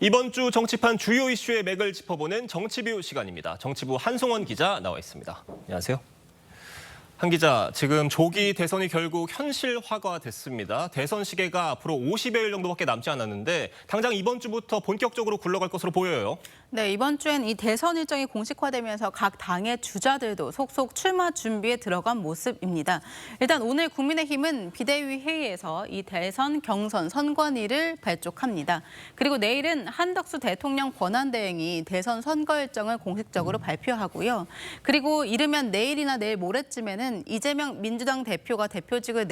이번 주 정치판 주요 이슈의 맥을 짚어보는 정치뷰 시간입니다. 정치부 한송원 기자 나와 있습니다. 안녕하세요. 한 기자, 지금 조기 대선이 결국 현실화가 됐습니다. 대선 시계가 앞으로 50여일 정도밖에 남지 않았는데 당장 이번 주부터 본격적으로 굴러갈 것으로 보여요. 네, 이번 주엔 이 대선 일정이 공식화되면서 각 당의 주자들도 속속 출마 준비에 들어간 모습입니다. 일단 오늘 국민의힘은 비대위 회의에서 이 대선 경선 선관위를 발족합니다. 그리고 내일은 한덕수 대통령 권한대행이 대선 선거 일정을 공식적으로 발표하고요. 그리고 이르면 내일이나 내일 모레쯤에는 이재명 민주당 대표가 대표직을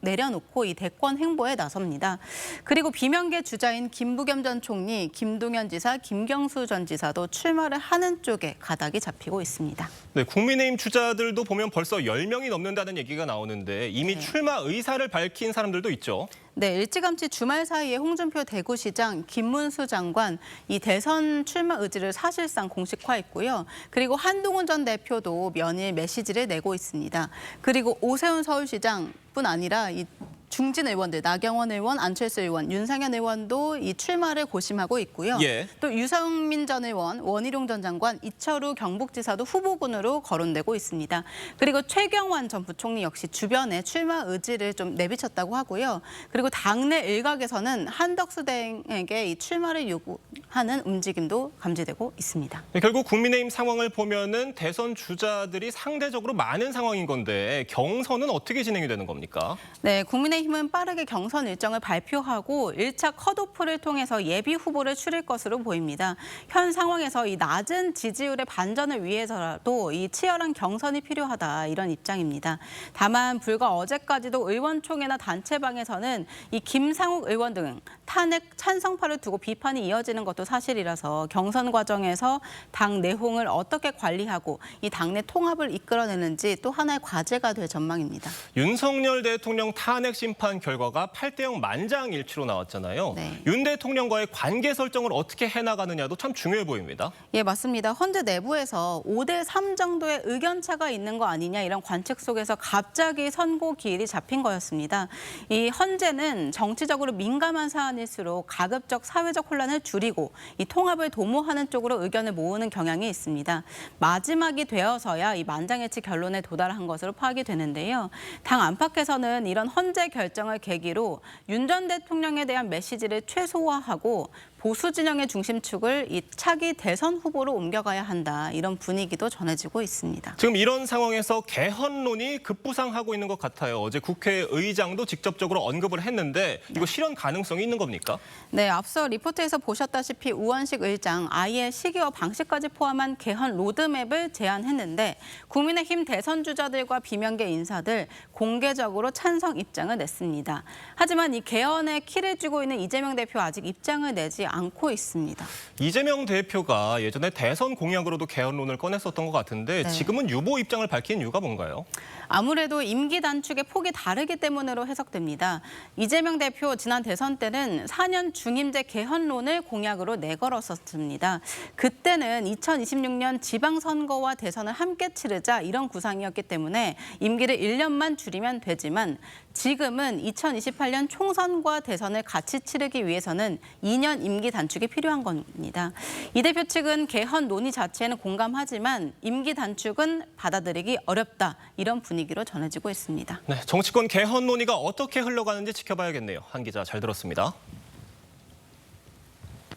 내려놓고 이 대권 행보에 나섭니다. 그리고 비명계 주자인 김부겸 전 총리, 김동연 지사, 김경수 전 지사도 출마를 하는 쪽에 가닥이 잡히고 있습니다. 네, 국민의힘 주자들도 보면 벌써 10명이 넘는다는 얘기가 나오는데 이미 출마 의사를 밝힌 사람들도 있죠. 네, 일찌감치 주말 사이에 홍준표 대구시장, 김문수 장관 이 대선 출마 의지를 사실상 공식화했고요. 그리고 한동훈 전 대표도 면일 메시지를 내고 있습니다. 그리고 오세훈 서울시장뿐 아니라 이 중진 의원들, 나경원 의원, 안철수 의원, 윤상현 의원도 이 출마를 고심하고 있고요. 또 유성민 전 의원, 원희룡 전 장관, 이철우 경북지사도 후보군으로 거론되고 있습니다. 그리고 최경환 전 부총리 역시 주변에 출마 의지를 좀 내비쳤다고 하고요. 그리고 당내 일각에서는 한덕수 대행에게 이 출마를 요구하는 움직임도 감지되고 있습니다. 네, 결국 국민의힘 상황을 보면은 대선 주자들이 상대적으로 많은 상황인 건데 경선은 어떻게 진행이 되는 겁니까? 네, 국민의힘은 빠르게 경선 일정을 발표하고 1차 컷오프를 통해서 예비 후보를 추릴 것으로 보입니다. 현 상황에서 이 낮은 지지율의 반전을 위해서라도 이 치열한 경선이 필요하다 이런 입장입니다. 다만 불과 어제까지도 의원총회나 단체방에서는 이 김상욱 의원 등 탄핵 찬성파를 두고 비판이 이어지는 것도 사실이라서 경선 과정에서 당 내홍을 어떻게 관리하고 이 당내 통합을 이끌어내는지 또 하나의 과제가 될 전망입니다. 윤석열 대통령 탄핵 심판 결과가 8대0 만장일치로 나왔잖아요. 네. 윤 대통령과의 관계 설정을 어떻게 해나가느냐도 참 중요해 보입니다. 예, 맞습니다. 헌재 내부에서 5대3 정도의 의견차가 있는 거 아니냐 이런 관측 속에서 갑자기 선고 기일이 잡힌 거였습니다. 이 헌재는 정치적으로 민감한 사안일수록 가급적 사회적 혼란을 줄이고 이 통합을 도모하는 쪽으로 의견을 모으는 경향이 있습니다. 마지막이 되어서야 이 만장일치 결론에 도달한 것으로 파악이 되는데요. 당 안팎에서는 이런 헌재 결정을 계기로 윤 전 대통령에 대한 메시지를 최소화하고 보수 진영의 중심축을 이 차기 대선 후보로 옮겨가야 한다 이런 분위기도 전해지고 있습니다. 지금 이런 상황에서 개헌론이 급부상하고 있는 것 같아요. 어제 국회의장도 직접적으로 언급을 했는데 이거 실현 가능성이 있는 겁니까? 네, 앞서 리포트에서 보셨다시피 우원식 의장 아예 시기와 방식까지 포함한 개헌 로드맵을 제안했는데 국민의힘 대선 주자들과 비명계 인사들 공개적으로 찬성 입장을 냈습니다. 하지만 이 개헌에 키를 쥐고 있는 이재명 대표 아직 입장을 내지 않고 있습니다. 이재명 대표가 예전에 대선 공약으로도 개헌론을 꺼냈었던 것 같은데 지금은 유보 입장을 밝힌 이유가 뭔가요? 아무래도 임기 단축의 폭이 다르기 때문으로 해석됩니다. 이재명 대표 지난 대선 때는 4년 중임제 개헌론을 공약으로 내걸었었습니다. 그때는 2026년 지방선거와 대선을 함께 치르자 이런 구상이었기 때문에 임기를 1년만 줄이면 되지만 지금은 2028년 총선과 대선을 같이 치르기 위해서는 2년 임기 단축이 필요한 겁니다. 이 대표 측은 개헌 논의 자체에는 공감하지만 임기 단축은 받아들이기 어렵다 이런 분위기로 전해지고 있습니다. 네, 정치권 개헌 논의가 어떻게 흘러가는지 지켜봐야겠네요. 한 기자 잘 들었습니다.